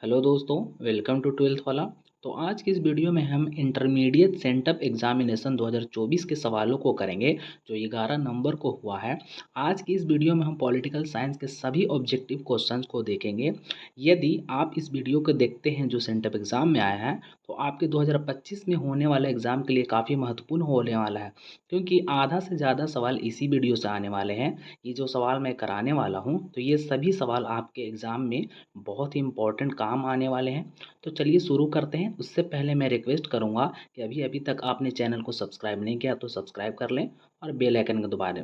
Hello दोस्तों, welcome to twelfth वाला। तो आज की इस वीडियो में हम इंटरमीडिएट सेंटअप एग्जामिनेशन 2024 के सवालों को करेंगे जो 11 नवंबर को हुआ है। आज की इस वीडियो में हम पॉलिटिकल साइंस के सभी ऑब्जेक्टिव क्वेश्चंस को देखेंगे। यदि आप इस वीडियो को देखते हैं जो सेंटअप एग्ज़ाम में आया है तो आपके 2025 में होने वाले एग्ज़ाम के लिए काफ़ी महत्वपूर्ण होने वाला है, क्योंकि आधा से ज़्यादा सवाल इसी वीडियो से आने वाले हैं। ये जो सवाल मैं कराने वाला हूँ तो ये सभी सवाल आपके एग्ज़ाम में बहुत ही इंपॉर्टेंट काम आने वाले हैं। तो चलिए शुरू करते हैं। उससे पहले मैं रिक्वेस्ट करूंगा कि अभी अभी तक आपने चैनल को सब्सक्राइब नहीं किया तो सब्सक्राइब कर लें और बेल आइकन को दबा दें,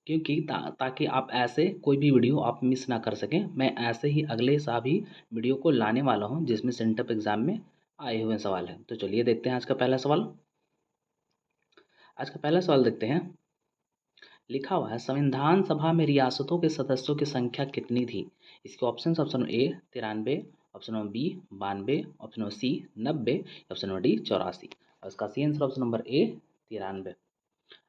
क्योंकि ताकि आप ऐसे कोई भी वीडियो आप मिस ना कर सकें। मैं ऐसे ही अगले सा भी वीडियो को लाने वाला हूं जिसमें सेंटअप एग्ज़ाम में आए हुए सवाल हैं। तो चलिए देखते हैं आज का पहला सवाल। आज का पहला सवाल देखते हैं। लिखा हुआ है, संविधान सभा में रियासतों के सदस्यों की संख्या कितनी थी? इसके option A 93, option number B 92, option number C 90, option number D 84। और इसका सी आंसर ऑप्शन नंबर ए 93।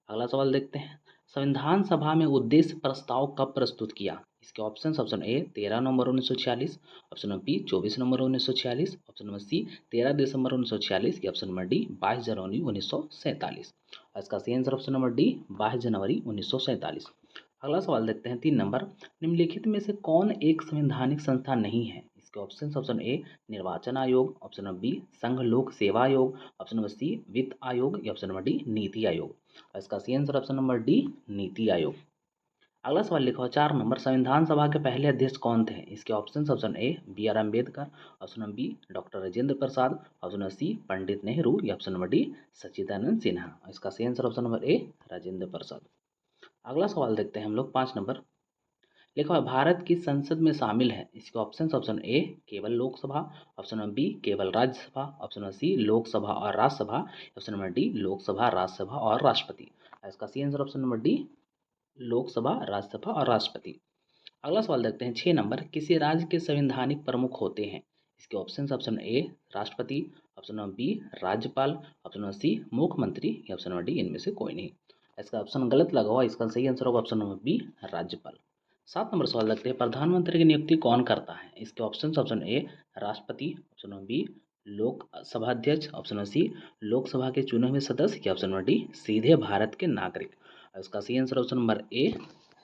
अगला सवाल देखते हैं। संविधान सभा में उद्देश्य प्रस्ताव कब प्रस्तुत किया? इसके ऑप्शन ए 13 नवंबर 1946, ऑप्शन नंबर बी 24 नवंबर 1946, ऑप्शन नंबर सी 13 दिसंबर 1946 या ऑप्शन नंबर डी 22 जनवरी 1947। और इसका सी आंसर ऑप्शन नंबर डी 22 जनवरी 1947। अगला सवाल देखते हैं 3 नंबर। निम्नलिखित में से कौन एक संवैधानिक संस्था नहीं है? इसके ऑप्शन ए निर्वाचन आयोग, ऑप्शन नंबर बी संघ लोक सेवा आयोग, ऑप्शन नंबर सी वित्त आयोग या option number D NITI Aayog. और इसका सी answer option number D NITI Aayog. अगला सवाल लिखा हो 4 नंबर। संविधान सभा के पहले अध्यक्ष कौन थे? इसके option A B R Ambedkar, option number B doctor Rajendra Prasad, option number C Pandit Nehru या option number D Sachchidanand Sinha. और इसका सी answer option number A Rajendra Prasad. अगला सवाल देखते हैं हम लोग 5 नंबर। लिखा हुआ है, भारत की संसद में शामिल है। इसके ऑप्शन ए केवल लोकसभा, ऑप्शन नंबर बी केवल Rajya Sabha, option number C Lok Sabha और Rajya Sabha, option number D Lok Sabha Rajya Sabha और राष्ट्रपति। और इसका सी answer option number D Lok Sabha Rajya Sabha और राष्ट्रपति। अगला सवाल देखते हैं 6 नंबर। किसी राज्य के संवैधानिक प्रमुख होते हैं? इसके ऑप्शन ए राष्ट्रपति, ऑप्शन नंबर बी राज्यपाल, ऑप्शन नंबर सी मुख्यमंत्री या ऑप्शन नंबर डी इनमें से कोई नहीं। इसका ऑप्शन गलत लगा हुआ, इसका सही आंसर होगा ऑप्शन नंबर बी राज्यपाल। 7 नंबर सवाल लगते हैं। प्रधानमंत्री की नियुक्ति कौन करता है? इसके ऑप्शन ए राष्ट्रपति, ऑप्शन नंबर बी लोकसभा अध्यक्ष, ऑप्शन नंबर सी लोकसभा के चुने हुए सदस्य या ऑप्शन नंबर डी सीधे भारत के नागरिक। और इसका सी आंसर ऑप्शन नंबर ए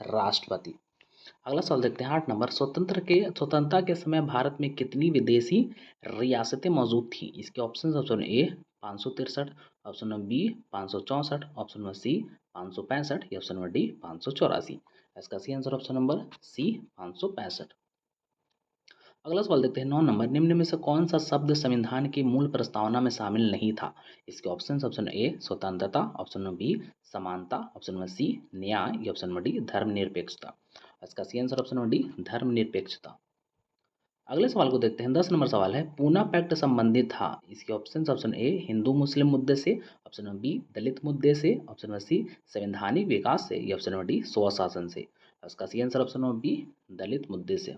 राष्ट्रपति। अगला सवाल देखते हैं 8 नंबर। स्वतंत्रता के समय भारत में कितनी विदेशी रियासतें मौजूद थी? इसके option A 563, option number B 564, option number C 565 या ऑप्शन नंबर डी 584। इसका सी आंसर ऑप्शन नंबर सी 565। अगला सवाल देखते हैं 9 नंबर। निम्न में से कौन सा शब्द संविधान की मूल प्रस्तावना में शामिल नहीं था? इसके ऑप्शन ए स्वतंत्रता, ऑप्शन नंबर बी समानता, ऑप्शन नंबर सी न्याय या ऑप्शन नंबर डी धर्मनिरपेक्षता। इसका सी आंसर ऑप्शन नंबर डी धर्मनिरपेक्षता। अगले सवाल को देखते हैं 10 नंबर सवाल है, पूना पैक्ट संबंधित था। इसके ऑप्शन ए हिंदू मुस्लिम मुद्दे से, ऑप्शन नंबर बी दलित मुद्दे से, ऑप्शन नंबर सी संवैधानिक विकास से या ऑप्शन नंबर डी स्वशासन से। इसका सी आंसर ऑप्शन नंबर बी दलित मुद्दे से।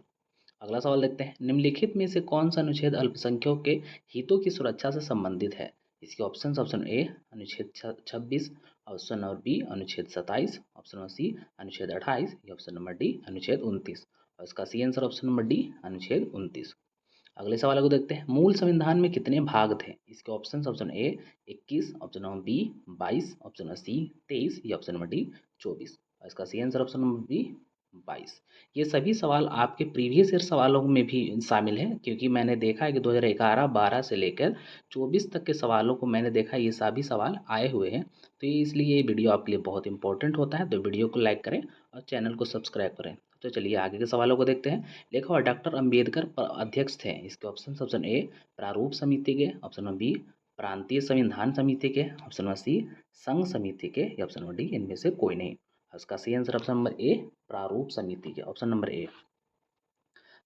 अगला सवाल देखते हैं, निम्नलिखित में से कौन सा अनुच्छेद अल्पसंख्यकों के हितों की सुरक्षा से संबंधित है? इसके ऑप्शन ए अनुच्छेद 26, ऑप्शन नंबर बी अनुच्छेद 27, ऑप्शन नंबर सी अनुच्छेद 28 या ऑप्शन नंबर डी अनुच्छेद 29। और इसका सी आंसर ऑप्शन नंबर डी अनुच्छेद 29। अगले सवाल को देखते हैं, मूल संविधान में कितने भाग थे? इसके option A 21, option number B 22, option number C 23 या ऑप्शन नंबर डी 24। और इसका सी आंसर ऑप्शन नंबर बी 22। ये सभी सवाल आपके प्रीवियस ईयर सवालों में भी शामिल हैं, क्योंकि मैंने देखा है कि 2011-12 से लेकर 24 तक के सवालों को मैंने देखा, ये सभी सवाल आए हुए हैं। तो ये इसलिए ये वीडियो आपके लिए बहुत इंपॉर्टेंट होता है। तो वीडियो को लाइक करें और चैनल को सब्सक्राइब करें। तो चलिए आगे के सवालों को देखते हैं। लिखा हुआ डॉक्टर अंबेडकर अध्यक्ष थे। इसके ऑप्शन ए प्रारूप समिति के, ऑप्शन नंबर बी प्रांतीय संविधान समिति के, ऑप्शन नंबर सी संघ समिति के या ऑप्शन नंबर डी इनमें से कोई नहीं। इसका सी आंसर ऑप्शन नंबर ए प्रारूप समिति के, ऑप्शन नंबर ए।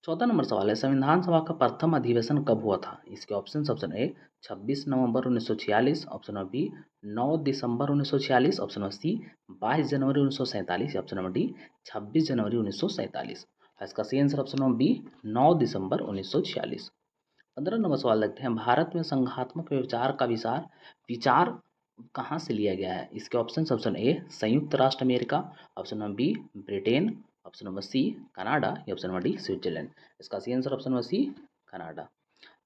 14 नंबर सवाल है, संविधान सभा का प्रथम अधिवेशन कब हुआ था? इसके ऑप्शन ए 26 नवंबर 1946, ऑप्शन नंबर बी 9 दिसंबर 1946, ऑप्शन नंबर सी 22 जनवरी 1947 या ऑप्शन नंबर डी 26 जनवरी 1947। इसका सी आंसर ऑप्शन नंबर बी 9 दिसंबर 1946। 15 नंबर सवाल लगते हैं, भारत में संघात्मक विचार का विचार कहाँ से लिया गया है? इसके ऑप्शन ए संयुक्त राष्ट्र America, option number B Britain, option number C Canada या ऑप्शन नंबर डी स्विट्जरलैंड। इसका सी answer option number C Canada.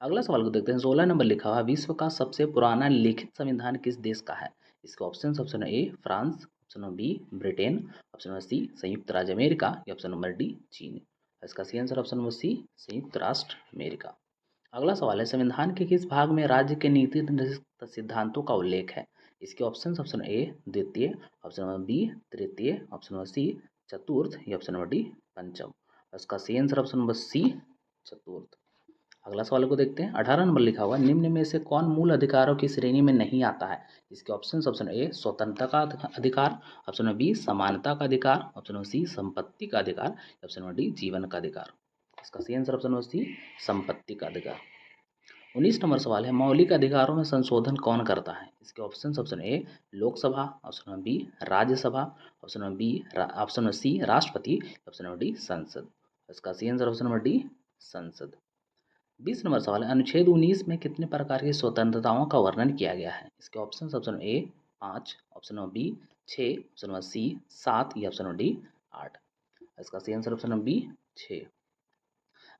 अगला सवाल को देखते हैं। 16 नंबर लिखा हुआ है, विश्व का सबसे पुराना लिखित संविधान किस देश का है? इसके option A France, option number B Britain, option number C संयुक्त राज्य अमेरिका या ऑप्शन नंबर डी चीन। इसका सही आंसर ऑप्शन नंबर सी संयुक्त राष्ट्र अमेरिका। अगला सवाल है, संविधान के किस भाग में राज्य के नीति निर्देशक सिद्धांतों का उल्लेख है? इसके ऑप्शन ए द्वितीय, ऑप्शन नंबर बी तृतीय, ऑप्शन नंबर सी चतुर्थ या ऑप्शन नंबर डी पंचम। इसका सही आंसर ऑप्शन नंबर सी चतुर्थ। अगला सवाल को देखते हैं। 18 नंबर लिखा हुआ है, निम्न में से कौन मूल अधिकारों की श्रेणी में नहीं आता है? इसके ऑप्शन ए स्वतंत्रता का अधिकार, ऑप्शन नंबर बी समानता का अधिकार, ऑप्शन नंबर सी संपत्ति का अधिकार, ऑप्शन नंबर डी जीवन का अधिकार। इसका सही आंसर ऑप्शन नंबर सी संपत्ति का अधिकार। 19 नंबर सवाल है, मौलिक अधिकारों में संशोधन कौन करता है? इसके option A Lok Sabha, option number B Rajya Sabha, option number B option number C राष्ट्रपति, ऑप्शन नंबर डी संसद। इसका सही आंसर ऑप्शन नंबर डी संसद। 20 नंबर सवाल है, अनुच्छेद 19 में कितने प्रकार की स्वतंत्रताओं का वर्णन किया गया है? इसके option A 5, option number B 6, option number C 7 या ऑप्शन नंबर डी 8। इसका सही आंसर ऑप्शन नंबर बी 6।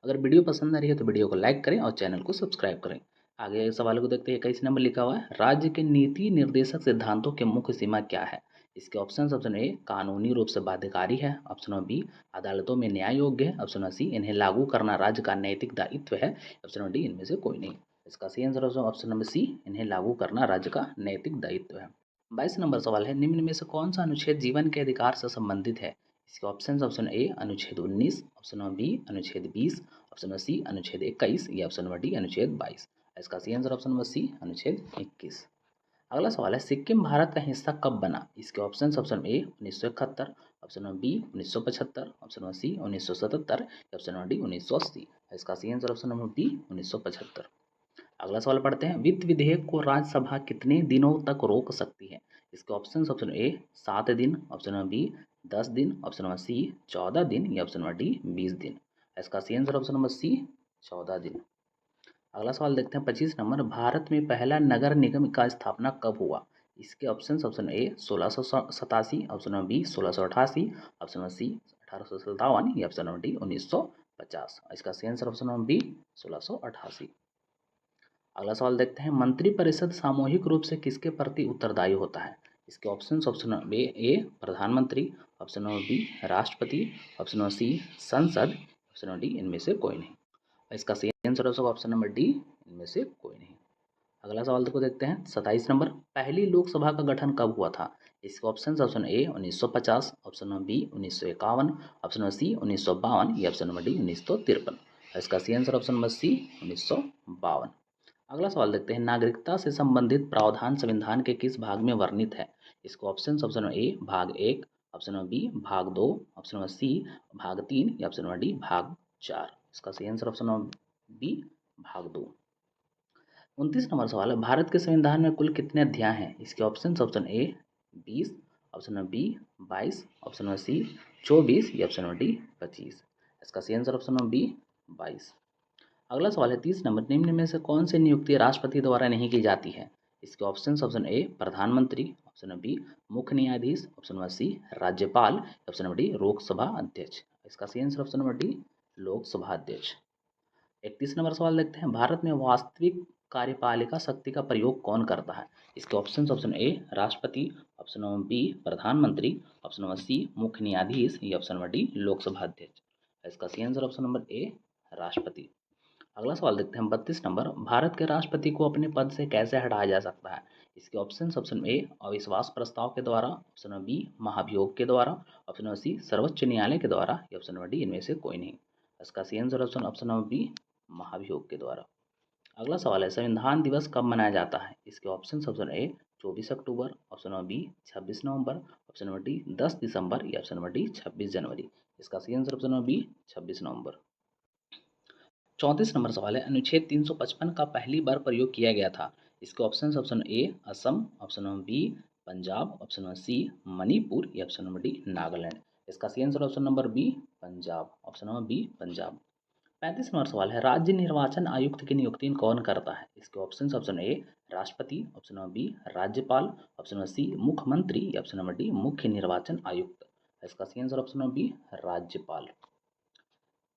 अगर वीडियो पसंद आ रही है तो वीडियो को लाइक करें और चैनल को सब्सक्राइब करें। आगे सवाल को देखते हैं। 21 नंबर लिखा हुआ है, राज्य के नीति निर्देशक सिद्धांतों की मुख्य सीमा क्या है? इसके ऑप्शन ए कानूनी रूप से बाध्यकारी है, ऑप्शन नंबर बी अदालतों में न्याय योग्य है, ऑप्शन नंबर सी इन्हें लागू करना राज्य का नैतिक दायित्व है, ऑप्शन नंबर डी इनमें से कोई नहीं। इसका सही आंसर ऑप्शन नंबर सी इन्हें लागू करना राज्य का नैतिक दायित्व है। 22 नंबर सवाल है, निम्न में से कौन सा अनुच्छेद जीवन के अधिकार से संबंधित है? इसके ऑप्शन ए अनुच्छेद 19, ऑप्शन नंबर बी अनुच्छेद 20, ऑप्शन नंबर सी अनुच्छेद 21 या ऑप्शन नंबर डी अनुच्छेद 22। इसका सही आंसर ऑप्शन नंबर सी अनुच्छेद 21। अगला सवाल है, सिक्किम भारत का हिस्सा कब बना? इसके option A 1971, option number B 1975, option number C 1977 या ऑप्शन नंबर डी 1980। इसका सही आंसर ऑप्शन नंबर बी 1975। अगला सवाल पढ़ते हैं, वित्त विधेयक को राज्यसभा कितने दिनों तक रोक सकती है? इसके ऑप्शन ए 7 दिन, ऑप्शन नंबर बी 10 दिन, ऑप्शन नंबर सी 14 दिन या ऑप्शन नंबर डी 20 दिन। इसका सही आंसर ऑप्शन नंबर सी 14 दिन। अगला सवाल देखते हैं। 25 नंबर, भारत में पहला नगर निगम का स्थापना कब हुआ? इसके option A 1687, option number B 1688, option number C 1857 या ऑप्शन नंबर डी 1950। इसका सही आंसर ऑप्शन नंबर बी 1688। अगला सवाल देखते हैं, मंत्रिपरिषद सामूहिक रूप से किसके प्रति उत्तरदायी होता है? इसके ऑप्शन ए प्रधानमंत्री, ऑप्शन नंबर बी राष्ट्रपति, ऑप्शन नंबर सी संसद, ऑप्शन नंबर डी इनमें से कोई नहीं। इसका सही आंसर ऑप्शन नंबर डी इनमें से कोई नहीं। अगला सवाल को देखते हैं। 27 नंबर, पहली लोकसभा का गठन कब हुआ था? इसके option A 1950, option number B 1951, option number C 1952 या ऑप्शन नंबर डी 1953। इसका सही आंसर ऑप्शन नंबर सी 1952। अगला सवाल देखते हैं, नागरिकता से संबंधित प्रावधान संविधान के किस भाग में वर्णित है? इसके ऑप्शन ए भाग 1, ऑप्शन नंबर बी भाग 2, ऑप्शन नंबर सी भाग 3 या ऑप्शन नंबर डी भाग 4। इसका सही आंसर ऑप्शन नंबर बी भाग 2। 29 नंबर सवाल है, भारत के संविधान में कुल कितने अध्याय हैं? इसके option A 20, option number B 22, option number C 24 या ऑप्शन नंबर डी 25। इसका सही आंसर ऑप्शन नंबर बी 22। अगला सवाल है। 30 नंबर, निम्न में से कौन सी नियुक्ति राष्ट्रपति द्वारा नहीं की जाती है? इसके ऑप्शन ए प्रधानमंत्री, ऑप्शन नंबर बी मुख्य न्यायाधीश, ऑप्शन नंबर सी राज्यपाल, ऑप्शन नंबर डी लोकसभा अध्यक्ष। इसका सही answer option number D Lok Sabha अध्यक्ष। 31 नंबर सवाल देखते हैं, भारत में वास्तविक कार्यपालिका शक्ति का प्रयोग कौन करता है? इसके ऑप्शन ए राष्ट्रपति, ऑप्शन नंबर बी प्रधानमंत्री, ऑप्शन नंबर सी मुख्य न्यायाधीश या ऑप्शन नंबर डी लोकसभा अध्यक्ष। इसका सही आंसर ऑप्शन नंबर ए राष्ट्रपति। अगला सवाल देखते हैं। 32 नंबर, भारत के राष्ट्रपति को अपने पद से कैसे हटाया जा सकता है? इसके ऑप्शन ए अविश्वास प्रस्ताव के द्वारा, ऑप्शन नंबर बी महाभियोग के द्वारा, ऑप्शन नंबर सी सर्वोच्च न्यायालय के द्वारा या ऑप्शन नंबर डी इनमें से कोई नहीं। इसका सही आंसर ऑप्शन नंबर बी महाभियोग के द्वारा। अगला सवाल है, संविधान दिवस कब मनाया जाता है? इसके ऑप्शन ए 24 अक्टूबर, ऑप्शन नंबर बी 26 नवंबर, ऑप्शन नंबर डी 10 दिसंबर या ऑप्शन नंबर डी 26 जनवरी। इसका सही आंसर ऑप्शन नंबर बी 26 नवंबर। 34 नंबर सवाल है, अनुच्छेद 355 का पहली बार प्रयोग किया गया था? इसके option A Assam, option number B Punjab, option number C Manipur या ऑप्शन नंबर डी नागालैंड। इसका सही answer option number B Punjab, option number B Punjab. 35 number सवाल है, राज्य निर्वाचन आयुक्त की नियुक्ति कौन करता है? इसके ऑप्शन ए राष्ट्रपति, ऑप्शन नंबर बी राज्यपाल, ऑप्शन नंबर सी मुख्यमंत्री या ऑप्शन नंबर डी मुख्य निर्वाचन आयुक्त। इसका सही आंसर ऑप्शन नंबर बी राज्यपाल।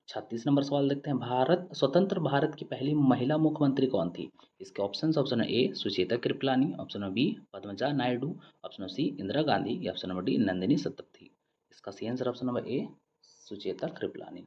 36 नंबर सवाल देखते हैं, स्वतंत्र भारत की पहली महिला मुख्यमंत्री कौन थी? इसके ऑप्शन है A Sucheta Kripalani, option number B Padmaja Naidu, option number C Indira Gandhi या option number D Nandini Satpathy. इसका सही answer option number A Sucheta Kripalani.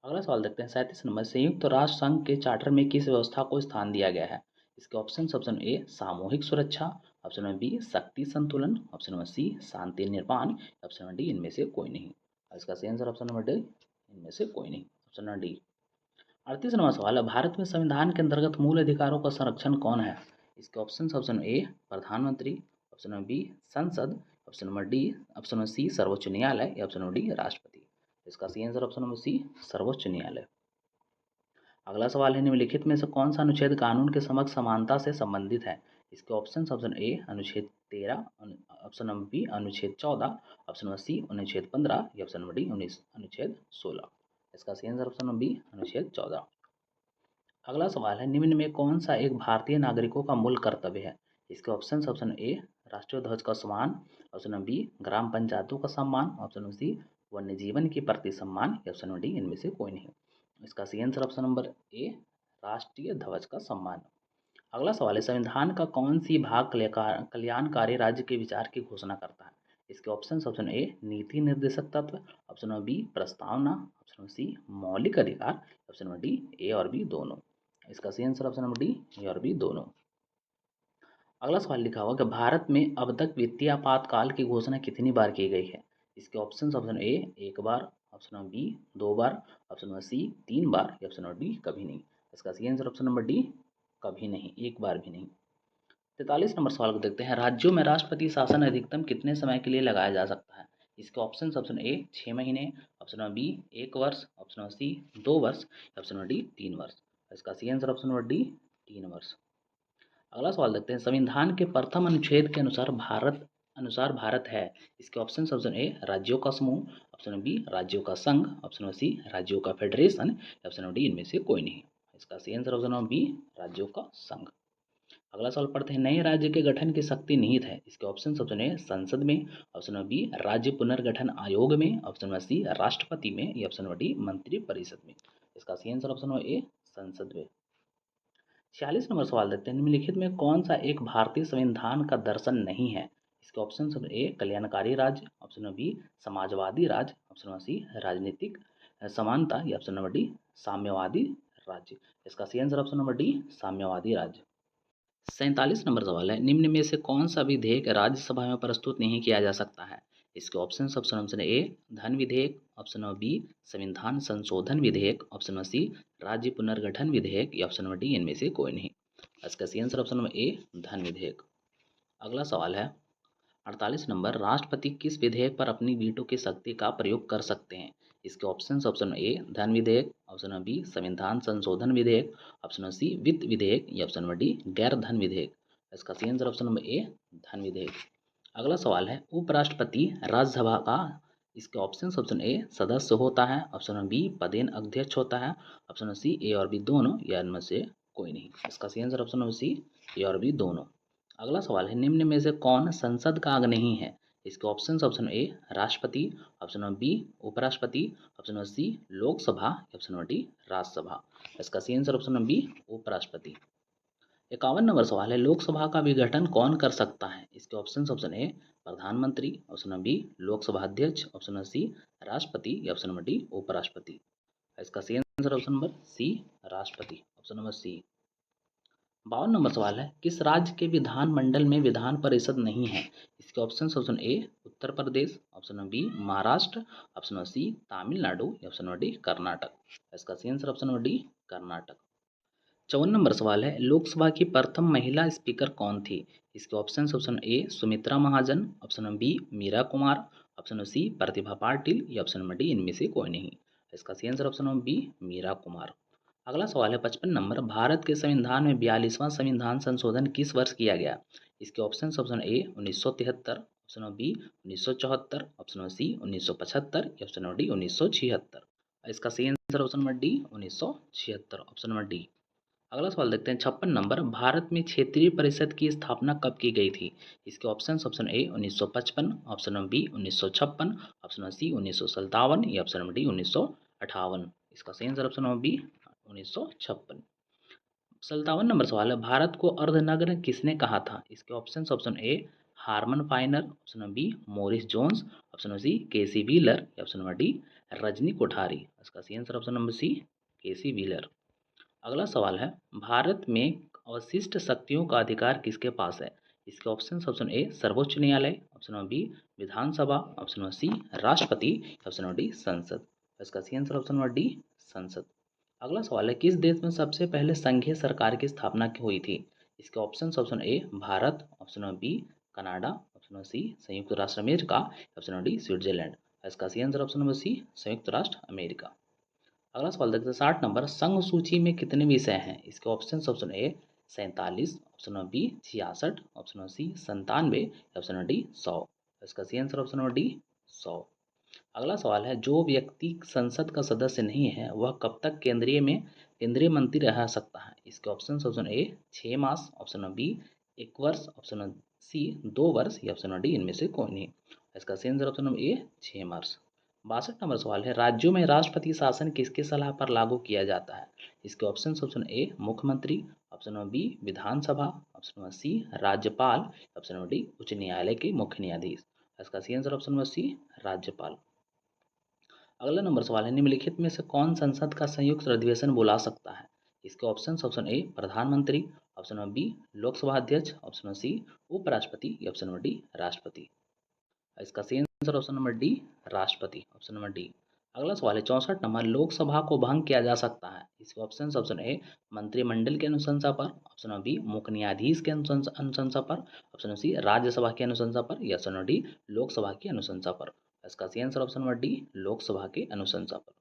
अगला सवाल देखते हैं 37 नंबर, संयुक्त राष्ट्र संघ के चार्टर में किस व्यवस्था को स्थान दिया गया है? इसके ऑप्शन ए सामूहिक सुरक्षा, ऑप्शन नंबर बी शक्ति संतुलन, ऑप्शन नंबर सी शांति निर्माण, ऑप्शन नंबर डी इनमें से कोई नहीं। इसका सही आंसर ऑप्शन नंबर डी इनमें से कोई नहीं, ऑप्शन नंबर डी। 38 नंबर सवाल है, भारत में संविधान के अंतर्गत मूल अधिकारों का संरक्षण कौन है? इसके ऑप्शन ए प्रधानमंत्री, ऑप्शन नंबर बी संसद, ऑप्शन नंबर सी सर्वोच्च न्यायालय या ऑप्शन नंबर डी राष्ट्रपति। इसका सही आंसर ऑप्शन नंबर सी सर्वोच्च न्यायालय। अगला सवाल है, निम्नलिखित में से कौन सा अनुच्छेद कानून के समक्ष समानता से संबंधित है? इसके ऑप्शन ए अनुच्छेद 13, ऑप्शन नंबर बी अनुच्छेद 14, ऑप्शन नंबर सी अनुच्छेद 15 या ऑप्शन नंबर डी अनुच्छेद 16। इसका सही आंसर ऑप्शन नंबर बी अनुच्छेद 14। अगला सवाल है, निम्न में कौन सा एक भारतीय नागरिकों का मूल कर्तव्य है? इसके ऑप्शन ए राष्ट्रीय ध्वज का सम्मान, ऑप्शन नंबर बी ग्राम पंचायतों का सम्मान, ऑप्शन नंबर सी वन्य जीवन के प्रति सम्मान या ऑप्शन नंबर डी इनमें से कोई नहीं। इसका सही आंसर ऑप्शन नंबर ए राष्ट्रीय ध्वज का सम्मान। अगला सवाल है, संविधान का कौन सी भाग कल्याणकारी राज्य के विचार की घोषणा करता है? इसके ऑप्शन ए नीति निर्देशक तत्व, ऑप्शन नंबर बी प्रस्तावना, ऑप्शन नंबर सी मौलिक अधिकार, ऑप्शन नंबर डी ए और बी दोनों। इसका सही answer option number D A और बी दोनों। अगला सवाल लिखा हुआ कि भारत में अब तक वित्तीय आपातकाल की घोषणा कितनी बार की गई है? इसके ऑप्शन ए एक बार, ऑप्शन नंबर बी 2 बार, ऑप्शन नंबर सी 3 बार या ऑप्शन नंबर डी कभी नहीं। इसका सही आंसर ऑप्शन नंबर डी कभी नहीं, एक बार भी नहीं। 43 नंबर सवाल को देखते हैं, राज्यों में राष्ट्रपति शासन अधिकतम कितने समय के लिए लगाया जा सकता है? इसके ऑप्शन ए 6 महीने, ऑप्शन नंबर बी 1 वर्ष, ऑप्शन नंबर सी 2 वर्ष, ऑप्शन नंबर डी 3 वर्ष। इसका सही आंसर ऑप्शन नंबर डी 3 वर्ष। अगला सवाल देखते हैं, संविधान के प्रथम अनुच्छेद के अनुसार भारत है। इसके ऑप्शन ए राज्यों का समूह, ऑप्शन नंबर बी राज्यों का संघ, ऑप्शन नंबर सी राज्यों का फेडरेशन, ऑप्शन नंबर डी इनमें से कोई नहीं। इसका सही आंसर ऑप्शन नंबर बी राज्यों का संघ। अगला सवाल पढ़ते हैं, नए राज्य के गठन की शक्ति निहित है। इसके ऑप्शन ए संसद में, ऑप्शन नंबर बी राज्य पुनर्गठन आयोग में, ऑप्शन नंबर सी राष्ट्रपति में या ऑप्शन नंबर डी मंत्रिपरिषद में। इसका सही आंसर ऑप्शन नंबर ए संसद में। 46 नंबर सवाल देखते हैं, निम्नलिखित में कौन सा एक भारतीय संविधान का दर्शन नहीं है? इसके ऑप्शन ए कल्याणकारी राज्य, ऑप्शन नंबर बी समाजवादी राज्य, ऑप्शन नंबर सी राजनीतिक समानता या ऑप्शन नंबर डी साम्यवादी राज्य। इसका सही आंसर ऑप्शन नंबर डी साम्यवादी राज्य। 47 नंबर सवाल है, निम्न में से कौन सा विधेयक राज्यसभा में प्रस्तुत नहीं किया जा सकता है? इसके ऑप्शन ए धन विधेयक, ऑप्शन नंबर बी संविधान संशोधन विधेयक, ऑप्शन नंबर सी राज्य पुनर्गठन विधेयक या ऑप्शन नंबर डी इनमें से कोई नहीं। इसका सही आंसर ऑप्शन नंबर ए धन विधेयक। अगला सवाल है 48 नंबर, राष्ट्रपति किस विधेयक पर अपनी वीटो की शक्ति का प्रयोग कर सकते हैं? इसके ऑप्शन ए धन विधेयक, ऑप्शन नंबर बी संविधान संशोधन विधेयक, ऑप्शन नंबर सी वित्त विधेयक या ऑप्शन नंबर डी गैर धन विधेयक। इसका सही आंसर ऑप्शन नंबर ए धन विधेयक। अगला सवाल है, उपराष्ट्रपति राज्यसभा का इसके ऑप्शन ए सदस्य होता है, ऑप्शन नंबर बी पदेन अध्यक्ष होता है, ऑप्शन नंबर सी ए और बी दोनों या इनमें से कोई नहीं। इसका सही आंसर ऑप्शन नंबर सी ए और बी दोनों। अगला सवाल है, निम्न में से कौन संसद का अंग नहीं है? इसके ऑप्शन ए राष्ट्रपति, ऑप्शन नंबर बी उपराष्ट्रपति, option number C Lok Sabha, option number D Rajya Sabha. इसका सही आंसर ऑप्शन नंबर बी उपराष्ट्रपति। 51 नंबर सवाल है, लोकसभा का विघटन कौन कर सकता है? इसके ऑप्शन ए प्रधानमंत्री, ऑप्शन नंबर बी लोकसभा अध्यक्ष, ऑप्शन नंबर सी राष्ट्रपति या ऑप्शन नंबर डी उपराष्ट्रपति। इसका सही आंसर ऑप्शन नंबर सी राष्ट्रपति, ऑप्शन नंबर सी। 52 नंबर सवाल है, किस राज्य के विधानमंडल में विधान परिषद नहीं है? इसके option A Uttar Pradesh, option number B Maharashtra, option number C Tamil Nadu या ऑप्शन नंबर डी कर्नाटक। इसका सही answer option number D Karnataka. 54 number सवाल है, लोकसभा की प्रथम महिला स्पीकर कौन थी? इसके option A Sumitra Mahajan, option number B Meera Kumar, option number C Pratibha Patil या ऑप्शन नंबर डी इनमें से कोई नहीं। इसका सही answer option number B Meera Kumar. अगला सवाल है 55 नंबर, भारत के संविधान में 42वां संविधान संशोधन किस वर्ष किया गया? इसके option A 1973, option number B 1974, option number C 1975 या ऑप्शन नंबर डी 1976। इसका सही answer option number D 1976, option number D. अगला सवाल देखते हैं 56 नंबर, भारत में क्षेत्रीय परिषद की स्थापना कब की गई थी? इसके option A 1955, option number B 1956, option number C 1957 या ऑप्शन नंबर डी 1958। इसका सही answer option number B 1956। 57 number सवाल है, भारत को अर्धनग्न किसने कहा था? इसके option A Herman Finer, option number B Morris Jones, option number C KC Wheeler, या option number D Rajni Kothari. इसका सही answer option number C KC Wheeler. अगला सवाल है, भारत में अवशिष्ट शक्तियों का अधिकार किसके पास है? इसके ऑप्शन ए सर्वोच्च न्यायालय, ऑप्शन नंबर बी विधानसभा, ऑप्शन नंबर सी राष्ट्रपति, ऑप्शन नंबर डी संसद। इसका सही आंसर ऑप्शन नंबर डी संसद। अगला सवाल है, किस देश में सबसे पहले संघीय सरकार की स्थापना हुई थी? इसके option A Bharat, option number B Canada, option number C संयुक्त राष्ट्र America, option number D Switzerland. इसका सही आंसर ऑप्शन नंबर सी संयुक्त राष्ट्र अमेरिका। अगला सवाल देखते हैं 60 नंबर, संघ सूची में कितने विषय हैं? इसके option A 47, option number B 66, option number C 97, option number D 100। इसका सही आंसर ऑप्शन नंबर डी 100। अगला सवाल है, जो व्यक्ति संसद का सदस्य नहीं है वह कब तक केंद्रीय मंत्री रह सकता है? इसके ऑप्शन ए 6 मास, ऑप्शन नंबर बी 1 वर्ष, ऑप्शन नंबर सी 2 वर्ष, या ऑप्शन नंबर डी इनमें से कोई नहीं। इसका सही आंसर ऑप्शन नंबर ए 6 मास। 62 नंबर सवाल है, राज्यों में राष्ट्रपति शासन किसकी सलाह पर लागू किया जाता है? इसके ऑप्शन ए मुख्यमंत्री, ऑप्शन नंबर बी विधानसभा, ऑप्शन नंबर सी राज्यपाल, ऑप्शन नंबर डी उच्च न्यायालय के मुख्य न्यायाधीश। इसका सही आंसर ऑप्शन नंबर सी राज्यपाल। अगला नंबर सवाल है, निम्नलिखित में से कौन संसद का संयुक्त अधिवेशन बुला सकता है? इसके ऑप्शन ए प्रधानमंत्री, ऑप्शन नंबर बी लोकसभा अध्यक्ष, ऑप्शन नंबर सी उपराष्ट्रपति, या ऑप्शन नंबर डी राष्ट्रपति। इसका सही आंसर ऑप्शन नंबर डी राष्ट्रपति, ऑप्शन नंबर डी। अगला सवाल है 64 नंबर, लोकसभा को भंग किया जा सकता है? इसके ऑप्शन ए मंत्रिमंडल के अनुशंसा पर, ऑप्शन नंबर बी मुख्य न्यायाधीश के अनुशंसा पर, ऑप्शन नंबर सी राज्यसभा की अनुशंसा पर, या ऑप्शन नंबर डी लोकसभा की अनुशंसा पर। इसका सही answer option number D Lok Sabha के अनुशंसा पर।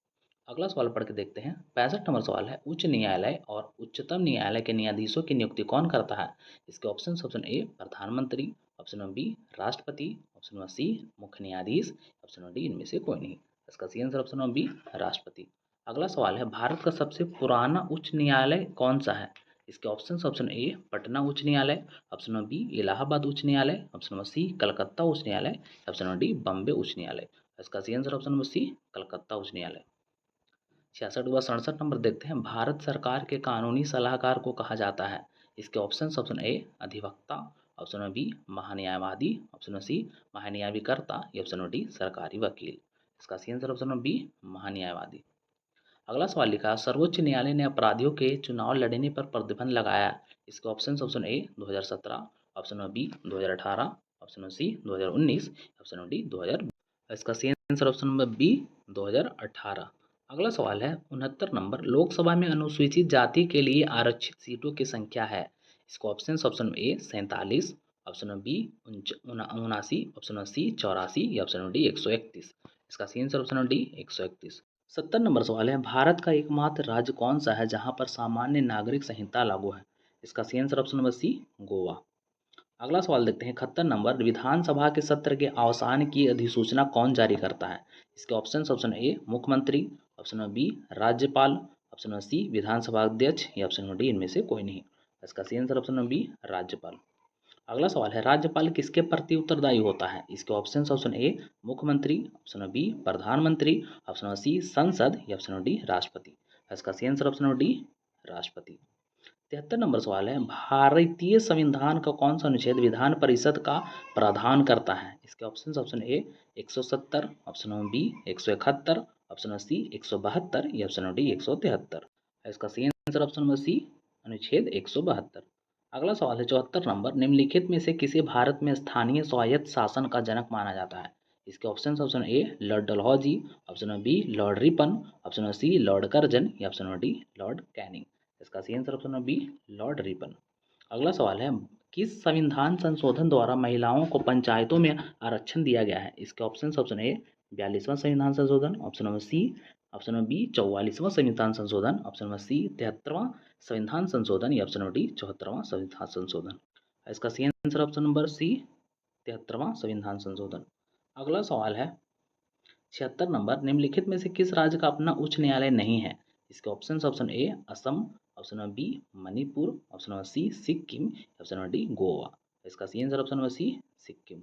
अगला सवाल पढ़ के देखते हैं 65 नंबर सवाल है, उच्च न्यायालय और उच्चतम न्यायालय के न्यायाधीशों की नियुक्ति कौन करता है? इसके ऑप्शन ए प्रधानमंत्री, ऑप्शन नंबर बी राष्ट्रपति, ऑप्शन नंबर सी मुख्य न्यायाधीश, ऑप्शन नंबर डी इनमें से कोई नहीं। इसका सही आंसर ऑप्शन नंबर बी राष्ट्रपति। अगला सवाल है, भारत का सबसे पुराना उच्च न्यायालय कौन सा है? इसके ऑप्शन ए पटना उच्च न्यायालय, ऑप्शन नंबर बी इलाहाबाद उच्च न्यायालय, ऑप्शन नंबर सी कलकत्ता उच्च न्यायालय, ऑप्शन नंबर डी बम्बे उच्च न्यायालय। इसका सही answer option number C Calcutta उच्च न्यायालय। 66 व 67 नंबर देखते हैं, भारत सरकार के कानूनी सलाहकार को कहा जाता है? इसके ऑप्शन ए अधिवक्ता, ऑप्शन नंबर बी महान्यायवादी, ऑप्शन नंबर सी महान्यायिकर्ता, या ऑप्शन नंबर डी सरकारी वकील। इसका सही आंसर ऑप्शन नंबर बी महान्यायवादी। अगला सवाल लिखा, सर्वोच्च न्यायालय ने अपराधियों के चुनाव लड़ने पर प्रतिबंध लगाया? इसके option A 2017, option number B 2018, option number C 2019, option number D 2000। इसका सही आंसर ऑप्शन नंबर बी 2018। अगला सवाल है 69 नंबर, लोकसभा में अनुसूचित जाति के लिए आरक्षित सीटों की संख्या है? इसको option A 47, option number B 79, option number C 84, या ऑप्शन नंबर डी 131। इसका सही answer option number D 131। 70 number सवाल है, भारत का एकमात्र राज्य कौन सा है जहां पर सामान्य नागरिक संहिता लागू है? इसका सही answer option number C Goa. अगला सवाल देखते हैं 71 नंबर, विधानसभा के सत्र के अवसान की अधिसूचना कौन जारी करता है? इसके ऑप्शन ए मुख्यमंत्री, ऑप्शन नंबर बी राज्यपाल, ऑप्शन नंबर सी विधानसभा अध्यक्ष, या ऑप्शन नंबर डी इनमें से कोई नहीं। इसका सही आंसर ऑप्शन नंबर बी राज्यपाल। अगला सवाल है, राज्यपाल किसके प्रति उत्तरदायी होता है? इसके ऑप्शन ए मुख्यमंत्री, ऑप्शन नंबर बी प्रधानमंत्री, ऑप्शन नंबर सी संसद, या ऑप्शन नंबर डी राष्ट्रपति। इसका सही आंसर ऑप्शन नंबर डी राष्ट्रपति। 73 नंबर सवाल है, भारतीय संविधान का कौन सा अनुच्छेद विधान परिषद का प्रावधान करता है? इसके option A 170, option number B 171, option number C 172, या ऑप्शन नंबर डी 173। इसका सही आंसर ऑप्शन नंबर सी अनुच्छेद 172। अगला सवाल है 74 नंबर, निम्नलिखित में से किसे भारत में स्थानीय स्वायत्त शासन का जनक माना जाता है? इसके option A Lord Dalhousie, option number B Lord Ripon, option number C Lord Curzon, या option number D Lord Canning. इसका सही answer option number B Lord Ripon. अगला सवाल है, किस संविधान संशोधन द्वारा महिलाओं को पंचायतों में आरक्षण दिया गया है? इसके ऑप्शन ए 42वां संविधान संशोधन, option number C, option number B 44वां संविधान संशोधन, ऑप्शन नंबर सी 73वां संविधान संशोधन, या ऑप्शन नंबर डी 74वां संविधान संशोधन। इसका सही आंसर ऑप्शन नंबर सी 73वां संविधान संशोधन। अगला सवाल है 76 नंबर, निम्नलिखित में से किस राज्य का अपना उच्च न्यायालय नहीं है? इसके option A Assam, option number B Manipur, option number C Sikkim, option number D Goa. इसका सही answer option number C Sikkim.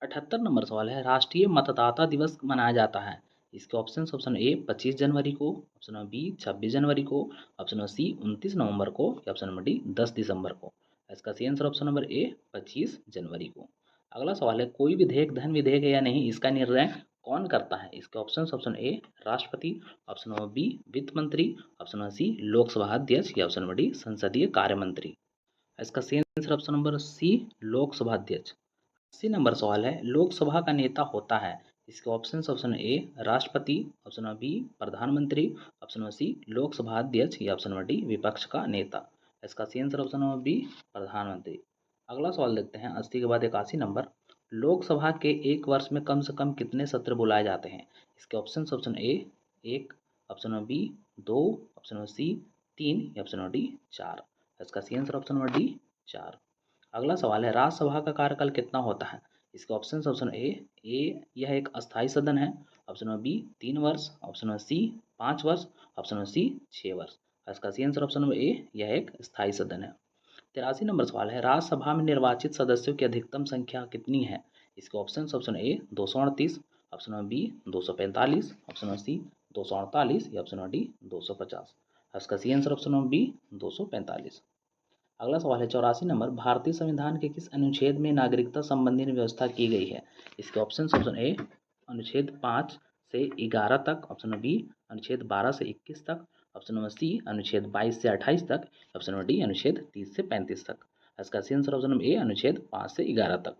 78 number सवाल है, राष्ट्रीय मतदाता दिवस मनाया जाता है? इसके ऑप्शन ए 25 जनवरी को, ऑप्शन नंबर बी 26 जनवरी को, ऑप्शन नंबर सी 29 नवंबर को या ऑप्शन नंबर डी 10 दिसंबर को। इसका सही आंसर ऑप्शन नंबर ए 25 जनवरी को। अगला सवाल है, कोई विधेयक धन विधेयक है या नहीं, इसका निर्णय कौन करता है? इसके ऑप्शन ए राष्ट्रपति, ऑप्शन नंबर बी वित्त मंत्री, ऑप्शन नंबर सी लोकसभा अध्यक्ष या ऑप्शन नंबर डी संसदीय कार्य मंत्री। इसका सही answer option number C Lok Sabha अध्यक्ष। 80 नंबर सवाल है, लोकसभा का नेता होता है? इसके ऑप्शन ए राष्ट्रपति, ऑप्शन नंबर बी प्रधानमंत्री, ऑप्शन नंबर सी लोकसभा अध्यक्ष या ऑप्शन नंबर डी विपक्ष का नेता। इसका सही आंसर ऑप्शन नंबर बी प्रधानमंत्री। अगला सवाल देखते हैं 80 के बाद 81 नंबर, लोकसभा के एक वर्ष में कम से कम कितने सत्र बुलाए जाते हैं? इसके ऑप्शन ए एक, ऑप्शन नंबर बी दो, ऑप्शन नंबर सी तीन या ऑप्शन नंबर डी चार। इसका सही आंसर ऑप्शन नंबर डी चार। अगला सवाल है, राज्यसभा का कार्यकाल कितना होता है? इसके ऑप्शन ए यह एक अस्थायी सदन है, ऑप्शन नंबर बी 3 वर्ष, ऑप्शन नंबर सी 5 वर्ष, ऑप्शन नंबर सी 6 वर्ष। इसका सही आंसर ऑप्शन नंबर ए यह एक स्थायी सदन है। 83 नंबर सवाल है, राज्यसभा में निर्वाचित सदस्यों की अधिकतम संख्या कितनी है? इसके option A 238, option number B 245, option number C 248 या ऑप्शन नंबर डी 250। इसका सही आंसर ऑप्शन नंबर बी 245। अगला सवाल है 84 नंबर, भारतीय संविधान के किस अनुच्छेद में नागरिकता संबंधी व्यवस्था की गई है? इसके ऑप्शन ए अनुच्छेद 5 से 11 तक, ऑप्शन नंबर बी अनुच्छेद 12 से 21 तक, ऑप्शन नंबर सी अनुच्छेद 22 से 28 तक, ऑप्शन नंबर डी अनुच्छेद 30 से 35 तक। इसका सही आंसर ऑप्शन नंबर ए अनुच्छेद 5 से 11 तक।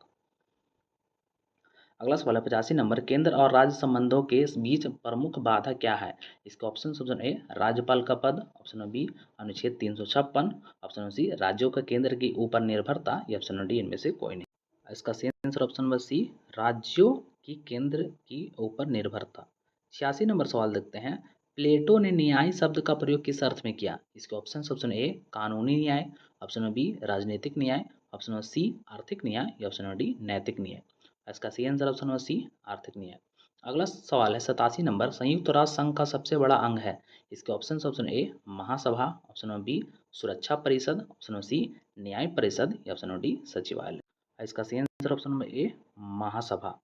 अगला सवाल है 85 नंबर, केंद्र और राज्य संबंधों के बीच प्रमुख बाधा क्या है? इसका ऑप्शन ए राज्यपाल का पद, ऑप्शन नंबर बी अनुच्छेद 356, ऑप्शन नंबर सी राज्यों का केंद्र के ऊपर निर्भरता या ऑप्शन नंबर डी इनमें से कोई नहीं। इसका सही आंसर ऑप्शन नंबर सी राज्यों की केंद्र की ऊपर निर्भरता। 86 नंबर सवाल देखते हैं, प्लेटो ने न्याय शब्द का प्रयोग किस अर्थ में किया? इसके ऑप्शन ए कानूनी न्याय, ऑप्शन नंबर बी राजनीतिक न्याय, ऑप्शन नंबर सी आर्थिक न्याय या ऑप्शन नंबर डी नैतिक न्याय। इसका सही आंसर ऑप्शन नंबर सी आर्थिक न्याय। अगला सवाल है 87 नंबर, संयुक्त राष्ट्र संघ का सबसे बड़ा अंग है? इसके ऑप्शन ए महासभा, ऑप्शन नंबर बी सुरक्षा परिषद, ऑप्शन नंबर सी न्याय परिषद या ऑप्शन नंबर डी सचिवालय। इसका सही आंसर ऑप्शन नंबर ए महासभा।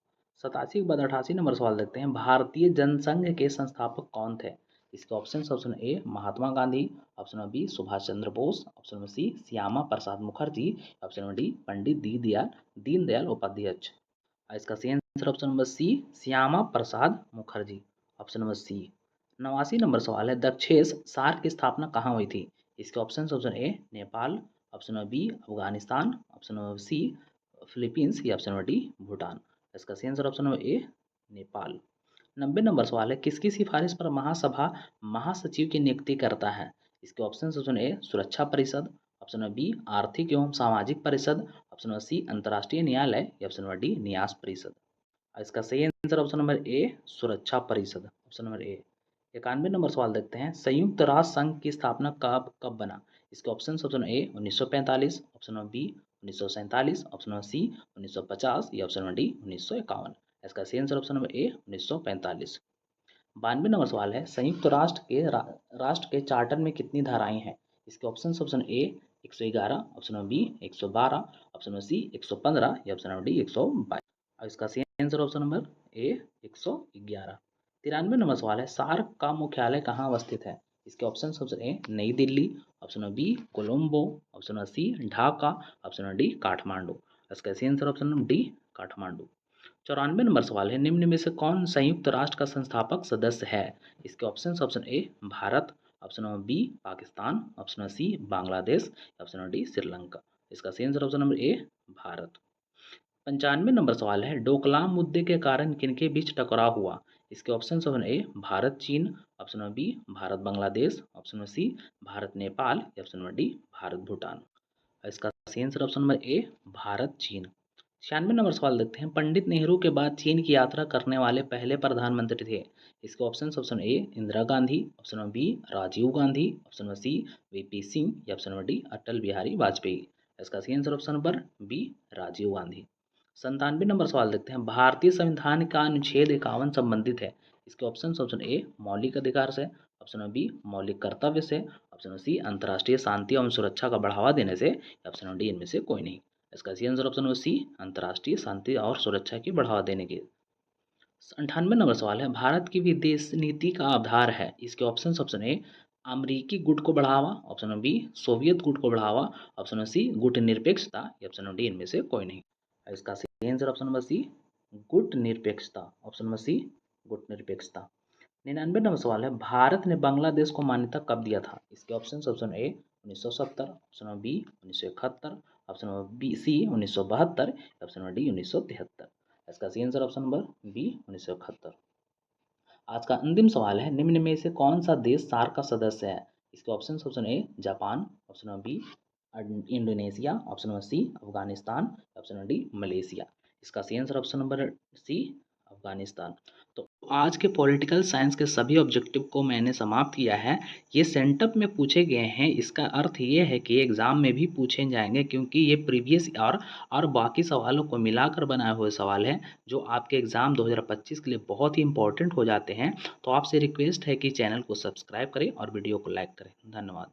87 के बाद 88 नंबर सवाल देखते हैं, भारतीय जनसंघ के संस्थापक कौन थे? इसके option A Mahatma Gandhi, option number B Subhash Chandra Bose, option number C Shyama Prasad Mukherjee, option number D Pandit Deendayal Upadhyay. इसका सही answer option number C Shyama Prasad Mukherjee, option number C. 89 number सवाल है, दक्षेश सार्क की स्थापना कहाँ हुई थी? इसके option A Nepal, option number B Afghanistan, option number C Philippines या ऑप्शन नंबर डी भूटान। इसका सही answer option number A Nepal. 90 number सवाल है, किसकी सिफारिश पर महासभा महासचिव की नियुक्ति करता है? इसके ऑप्शन ए सुरक्षा परिषद, ऑप्शन नंबर बी आर्थिक एवं सामाजिक परिषद, ऑप्शन नंबर सी अंतर्राष्ट्रीय न्यायालय या ऑप्शन नंबर डी न्यास परिषद। इसका सही आंसर ऑप्शन नंबर ए सुरक्षा परिषद, ऑप्शन नंबर ए। 91 नंबर सवाल देखते हैं, संयुक्त राष्ट्र संघ की स्थापना कब कब बना? इसके option A 1945, option number B 1947, option number C 1950 या ऑप्शन नंबर डी 1951। इसका सही answer option number A 1945। 92 number सवाल है, संयुक्त राष्ट्र के चार्टर में कितनी धाराएं हैं? इसके option A 111, option number B 112, option number C 115 या ऑप्शन नंबर डी 122। और इसका सही answer option number A 111। 93 number सवाल है, सार्क का मुख्यालय कहाँ अवस्थित है? इसके option A Nai Dilli, option number B Colombo, option number C Dhaka, option number D Kathmandu. इसका सही answer option number D Kathmandu. 94 number सवाल है, निम्न में से कौन संयुक्त राष्ट्र का संस्थापक सदस्य है? इसके option A Bharat, option number B Pakistan, option number C Bangladesh, option number D Sri Lanka. इसका सही answer option number A Bharat. 95 number सवाल है, डोकलाम मुद्दे के कारण किनके बीच टकराव हुआ? इसके ऑप्शन ए भारत चीन, option number B Bharat Bangladesh, option number C Bharat Nepal, option number D Bharat Bhutan. इसका सही answer option number A Bharat चीन। 96 नंबर सवाल देखते हैं, पंडित नेहरू के बाद चीन की यात्रा करने वाले पहले प्रधानमंत्री थे? इसके option A Indira Gandhi, option number B Rajiv Gandhi, option number C VP Singh या option number D Atal Bihari Vajpayee. इसका सही answer option number B Rajiv Gandhi. 97 number सवाल देखते हैं, भारतीय संविधान का अनुच्छेद 51 संबंधित है? इसके ऑप्शन ए मौलिक अधिकार से, ऑप्शन नंबर बी मौलिक कर्तव्य से, ऑप्शन नंबर सी अंतर्राष्ट्रीय शांति एवं सुरक्षा का बढ़ावा देने से, ऑप्शन नंबर डी इनमें से कोई नहीं। इसका सही आंसर ऑप्शन नंबर सी अंतर्राष्ट्रीय शांति और सुरक्षा की बढ़ावा देने की। 98 नंबर सवाल है, भारत की विदेश नीति का आधार है। इसके ऑप्शन ए अमेरिकी गुट को बढ़ावा, ऑप्शन नंबर बी सोवियत गुट को बढ़ावा, ऑप्शन नंबर सी गुट निरपेक्षता, या ऑप्शन नंबर डी इनमें से कोई नहीं। इसका सही आंसर ऑप्शन नंबर सी गुट निरपेक्षता, ऑप्शन नंबर सी गुट निरपेक्षता। 99 नंबर सवाल है, भारत ने बांग्लादेश को मान्यता कब दिया था। इसके option A 1970, option number B 1971, option number B C 1972, option number D 1973। इसका सही आंसर ऑप्शन नंबर बी 1971। आज का अंतिम सवाल है, निम्न में से कौन सा देश सार्क का सदस्य है। इसके option A Japan, option number B Indonesia, option number C Afghanistan, option number D Malaysia. इसका सही answer option number C Afghanistan. तो आज के पॉलिटिकल साइंस के सभी ऑब्जेक्टिव को मैंने समाप्त किया है। ये सेंटअप में पूछे गए हैं, इसका अर्थ ये है कि एग्ज़ाम में भी पूछे जाएंगे, क्योंकि ये प्रीवियस और बाकी सवालों को मिलाकर बनाए हुए सवाल हैं जो आपके एग्ज़ाम 2025 के लिए बहुत ही इंपॉर्टेंट हो जाते हैं। तो आपसे रिक्वेस्ट है कि चैनल को सब्सक्राइब करें और वीडियो को लाइक करें। धन्यवाद।